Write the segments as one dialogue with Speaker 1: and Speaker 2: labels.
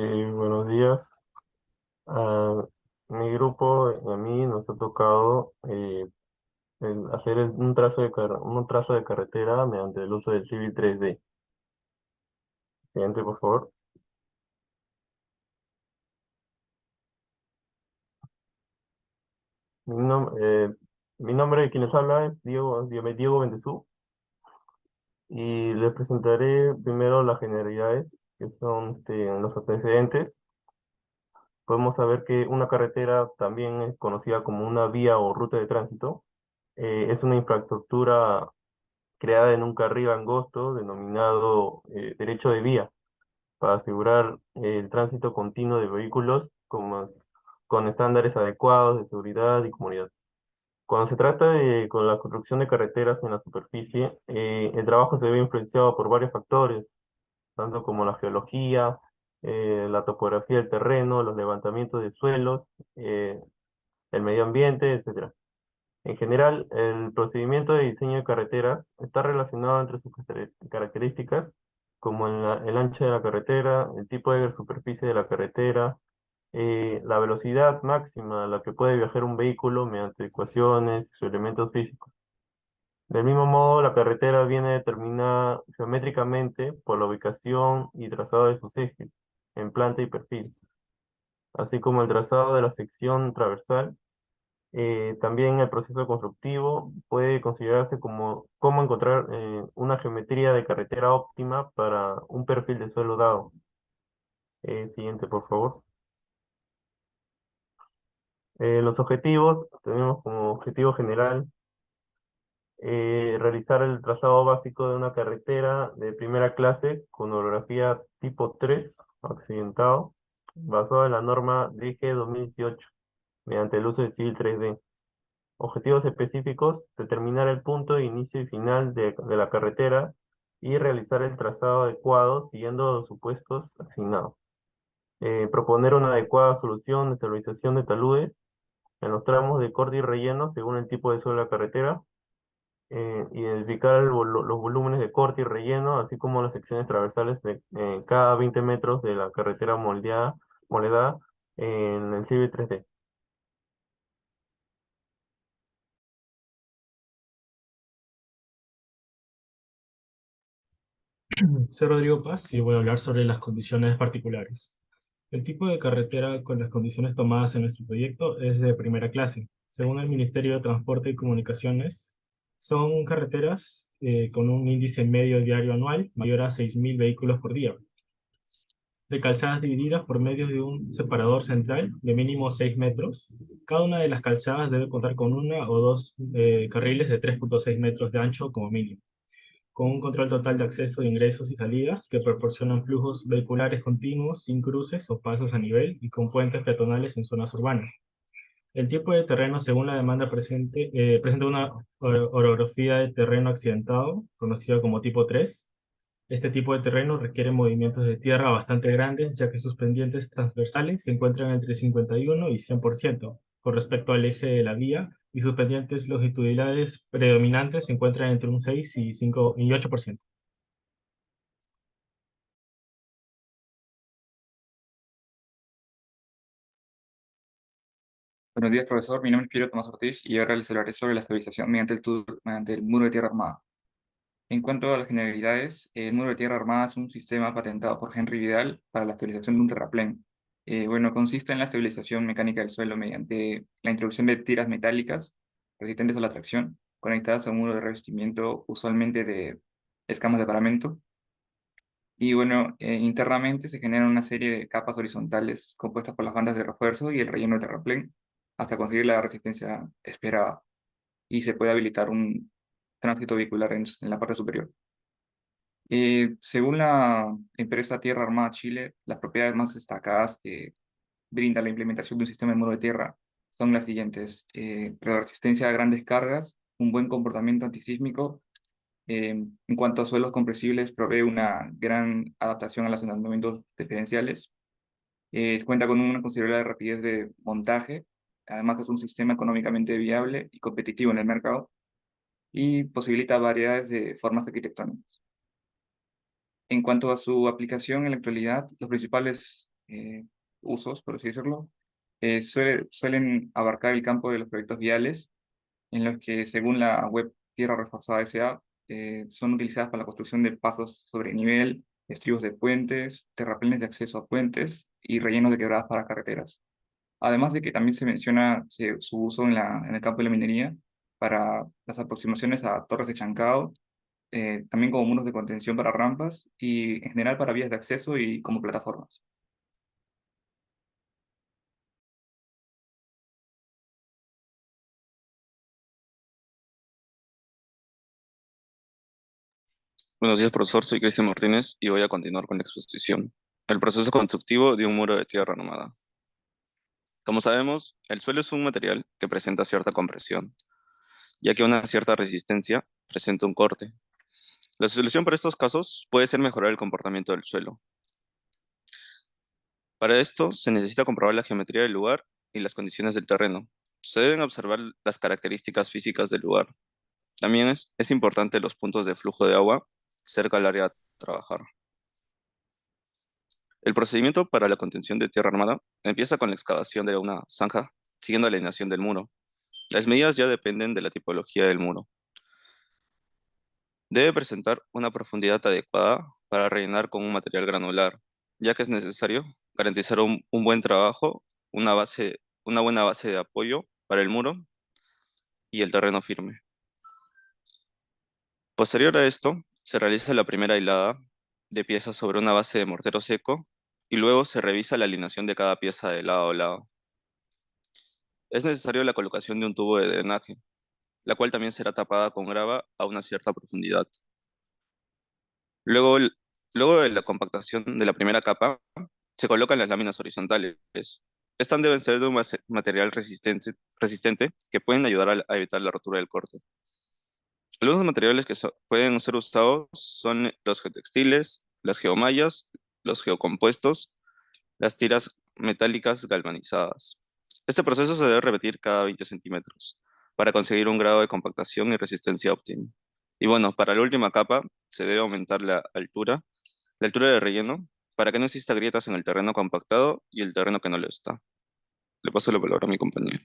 Speaker 1: Buenos días. A mi grupo y a mí nos ha tocado hacer un trazo de carretera mediante el uso del Civil 3D. Siguiente, por favor. Mi, nom- eh, Mi nombre de quien les habla es Diego Bendezú y les presentaré primero las generalidades, que son los antecedentes. Podemos saber que una carretera también es conocida como una vía o ruta de tránsito. Es una infraestructura creada en un carril angosto denominado derecho de vía para asegurar el tránsito continuo de vehículos con estándares adecuados de seguridad y comodidad. Cuando se trata con la construcción de carreteras en la superficie, el trabajo se ve influenciado por varios factores, tanto como la geología, la topografía del terreno, los levantamientos de suelos, eh, el medio ambiente, etcétera. En general, el procedimiento de diseño de carreteras está relacionado entre sus características, como el ancho de la carretera, el tipo de superficie de la carretera, la velocidad máxima a la que puede viajar un vehículo mediante ecuaciones y sus elementos físicos. Del mismo modo, la carretera viene determinada geométricamente por la ubicación y trazado de sus ejes, en planta y perfil, así como el trazado de la sección transversal. También el proceso constructivo puede considerarse como cómo encontrar una geometría de carretera óptima para un perfil de suelo dado. Siguiente, por favor. Los objetivos, tenemos como objetivo general realizar el trazado básico de una carretera de primera clase con orografía tipo 3 accidentado, basado en la norma DG 2018, mediante el uso de Civil 3D. Objetivos específicos: determinar el punto de inicio y final de la carretera y realizar el trazado adecuado siguiendo los supuestos asignados. Proponer una adecuada solución de estabilización de taludes en los tramos de corte y relleno según el tipo de suelo de la carretera. Identificar los volúmenes de corte y relleno, así como las secciones transversales de cada 20 metros de la carretera moledada en el Civil 3D.
Speaker 2: Soy Rodrigo Paz y voy a hablar sobre las condiciones particulares. El tipo de carretera con las condiciones tomadas en nuestro proyecto es de primera clase. Según el Ministerio de Transporte y Comunicaciones, son carreteras con un índice medio diario anual mayor a 6.000 vehículos por día, de calzadas divididas por medio de un separador central de mínimo 6 metros. Cada una de las calzadas debe contar con una o dos carriles de 3,6 metros de ancho como mínimo, con un control total de acceso de ingresos y salidas que proporcionan flujos vehiculares continuos, sin cruces o pasos a nivel y con puentes peatonales en zonas urbanas. El tipo de terreno, según la demanda presenta una orografía de terreno accidentado, conocida como tipo 3. Este tipo de terreno requiere movimientos de tierra bastante grandes, ya que sus pendientes transversales se encuentran entre 51 y 100% con respecto al eje de la vía, y sus pendientes longitudinales predominantes se encuentran entre un 6 y 5 y 8%.
Speaker 3: Buenos días, profesor. Mi nombre es Piero Tomás Ortiz y ahora les hablaré sobre la estabilización mediante el muro de tierra armada. En cuanto a las generalidades, el muro de tierra armada es un sistema patentado por Henry Vidal para la estabilización de un terraplén. Consiste en la estabilización mecánica del suelo mediante la introducción de tiras metálicas resistentes a la tracción, conectadas a un muro de revestimiento, usualmente de escamas de paramento. Internamente se generan una serie de capas horizontales compuestas por las bandas de refuerzo y el relleno de terraplén hasta conseguir la resistencia esperada y se puede habilitar un tránsito vehicular en la parte superior. Según la empresa Tierra Armada Chile, las propiedades más destacadas que brinda la implementación de un sistema de muro de tierra son las siguientes: la resistencia a grandes cargas, un buen comportamiento antisísmico. En cuanto a suelos compresibles, provee una gran adaptación a los asentamientos diferenciales. Cuenta con una considerable rapidez de montaje. Además, es un sistema económicamente viable y competitivo en el mercado y posibilita variedades de formas arquitectónicas. En cuanto a su aplicación en la actualidad, los principales usos, por así decirlo, suelen abarcar el campo de los proyectos viales, en los que, según la web Tierra Reforzada S.A., son utilizadas para la construcción de pasos sobre nivel, estribos de puentes, terraplenes de acceso a puentes y rellenos de quebradas para carreteras. Además de que también se menciona su uso en el campo de la minería para las aproximaciones a torres de chancado, también como muros de contención para rampas y en general para vías de acceso y como plataformas.
Speaker 4: Buenos días, profesor. Soy Cristian Martínez y voy a continuar con la exposición. El proceso constructivo de un muro de tierra armada. Como sabemos, el suelo es un material que presenta cierta compresión, ya que una cierta resistencia presenta un corte. La solución para estos casos puede ser mejorar el comportamiento del suelo. Para esto, se necesita comprobar la geometría del lugar y las condiciones del terreno. Se deben observar las características físicas del lugar. También es importante los puntos de flujo de agua cerca al área a trabajar. El procedimiento para la contención de tierra armada empieza con la excavación de una zanja, siguiendo la alineación del muro. Las medidas ya dependen de la tipología del muro. Debe presentar una profundidad adecuada para rellenar con un material granular, ya que es necesario garantizar un buen trabajo, una buena base de apoyo para el muro y el terreno firme. Posterior a esto, se realiza la primera hilada de piezas sobre una base de mortero seco y luego se revisa la alineación de cada pieza de lado a lado. Es necesario la colocación de un tubo de drenaje, la cual también será tapada con grava a una cierta profundidad. Luego, luego de la compactación de la primera capa, se colocan las láminas horizontales. Estas deben ser de un material resistente que pueden ayudar a evitar la rotura del corte. Algunos materiales que pueden ser usados son los geotextiles, las geomallas, los geocompuestos, las tiras metálicas galvanizadas. Este proceso se debe repetir cada 20 centímetros para conseguir un grado de compactación y resistencia óptimo. Y bueno, para la última capa se debe aumentar la altura de relleno, para que no exista grietas en el terreno compactado y el terreno que no lo está. Le paso la palabra a mi compañero.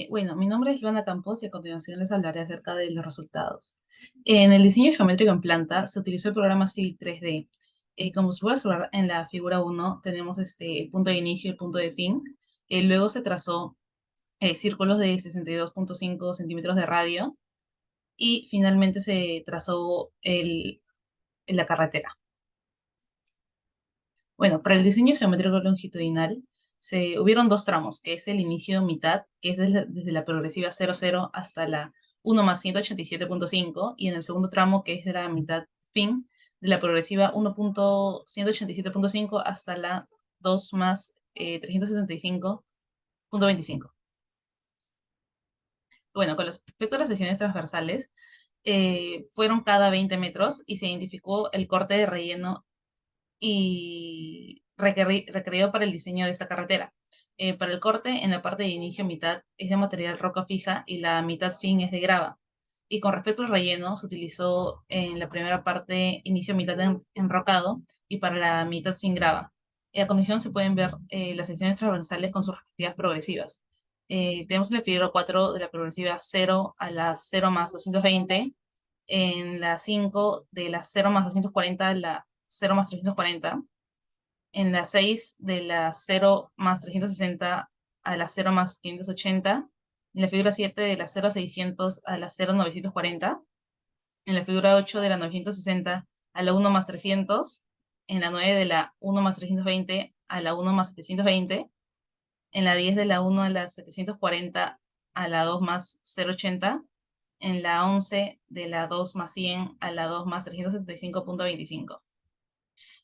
Speaker 5: Bueno, mi nombre es Luana Campos y a continuación les hablaré acerca de los resultados. En el diseño geométrico en planta se utilizó el programa Civil 3D. Como se puede observar en la figura 1, tenemos el punto de inicio y el punto de fin. Luego se trazó círculos de 62.5 centímetros de radio y finalmente se trazó la carretera. Bueno, para el diseño geométrico longitudinal hubieron dos tramos, que es el inicio-mitad, que es desde la progresiva 00 hasta la 1 más 187.5, y en el segundo tramo, que es de la mitad-fin, de la progresiva 1.187.5 hasta la 2 más 375.25. Bueno, con respecto a las secciones transversales, fueron cada 20 metros y se identificó el corte de relleno y requerido para el diseño de esta carretera. Para el corte, en la parte de inicio mitad es de material roca fija y la mitad fin es de grava. Y con respecto al relleno, se utilizó en la primera parte inicio mitad enrocado y para la mitad fin grava. A continuación se pueden ver las secciones transversales con sus respectivas progresivas. Tenemos en la figura 4 de la progresiva 0 a la 0 más 220, en la 5 de la 0 más 240 a la 0 más 340, en la 6 de la 0 más 360 a la 0 más 580, en la figura 7 de la 0 600 a la 0 940, en la figura 8 de la 960 a la 1 más 300, en la 9 de la 1 más 320 a la 1 más 720, en la 10 de la 1 a la 740 a la 2 más 080, en la 11 de la 2 más 100 a la 2 más 375.25.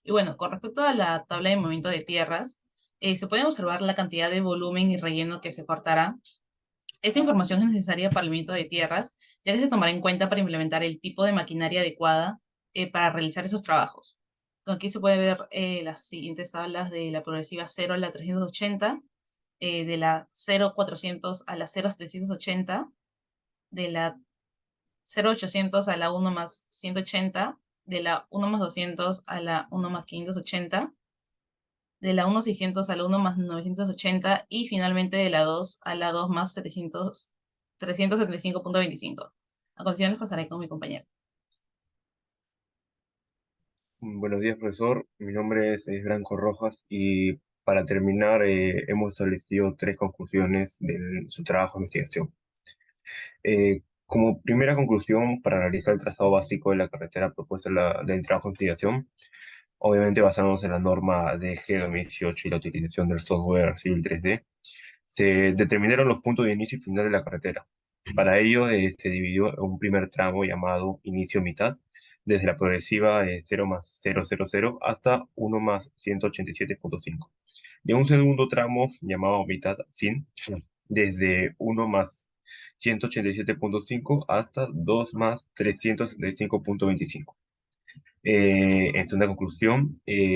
Speaker 5: Y bueno, con respecto a la tabla de movimiento de tierras, se puede observar la cantidad de volumen y relleno que se cortará. Esta información es necesaria para el movimiento de tierras, ya que se tomará en cuenta para implementar el tipo de maquinaria adecuada para realizar esos trabajos. Aquí se puede ver las siguientes tablas de la progresiva 0 a la 380, de la 0,400 a la 0,780, de la 0,800 a la 1 más 180, de la 1+200 a la 1+580, de la 1+600 a la 1+980 y finalmente de la 2 a la 2+700, 375.25. A continuación les pasaré con mi compañero.
Speaker 6: Buenos días, profesor. Mi nombre es Branco Rojas y para terminar hemos establecido tres conclusiones de su trabajo de investigación. Como primera conclusión, para realizar el trazado básico de la carretera propuesta del trabajo de investigación, obviamente basándonos en la norma de G 2018 y la utilización del software Civil 3D, se determinaron los puntos de inicio y final de la carretera. Para ello se dividió en un primer tramo llamado inicio-mitad, desde la progresiva 0+000 hasta 1+187.5. Y en un segundo tramo llamado mitad-fin, desde 1+187.5 hasta 2+365.25. En segunda conclusión,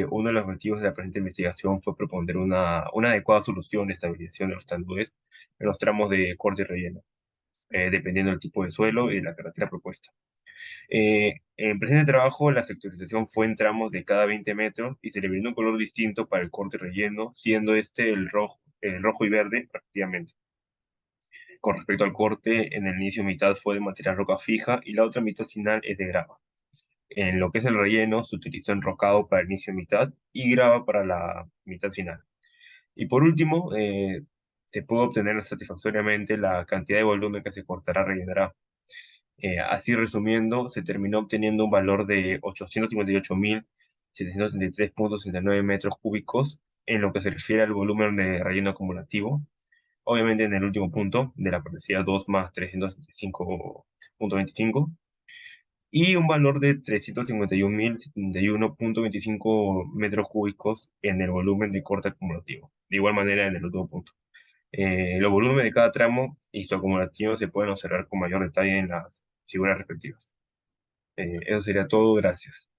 Speaker 6: uno de los objetivos de la presente investigación fue proponer una adecuada solución de estabilización de los taludes en los tramos de corte y relleno, dependiendo del tipo de suelo y de la carretera propuesta. En presente trabajo, la sectorización fue en tramos de cada 20 metros y se le brindó un color distinto para el corte y relleno, siendo este el rojo y verde, prácticamente. Con respecto al corte, en el inicio mitad fue de material roca fija y la otra mitad final es de grava. En lo que es el relleno, se utilizó enrocado para el inicio mitad y grava para la mitad final. Y por último, se puede obtener satisfactoriamente la cantidad de volumen que se cortará rellenará. Así resumiendo, se terminó obteniendo un valor de 858.733.69 metros cúbicos en lo que se refiere al volumen de relleno acumulativo. Obviamente en el último punto de la parecida 2+375.25 y un valor de 351.071.25 metros cúbicos en el volumen de corte acumulativo. De igual manera en el último punto. Los volúmenes de cada tramo y su acumulativo se pueden observar con mayor detalle en las figuras respectivas. Eso sería todo, gracias.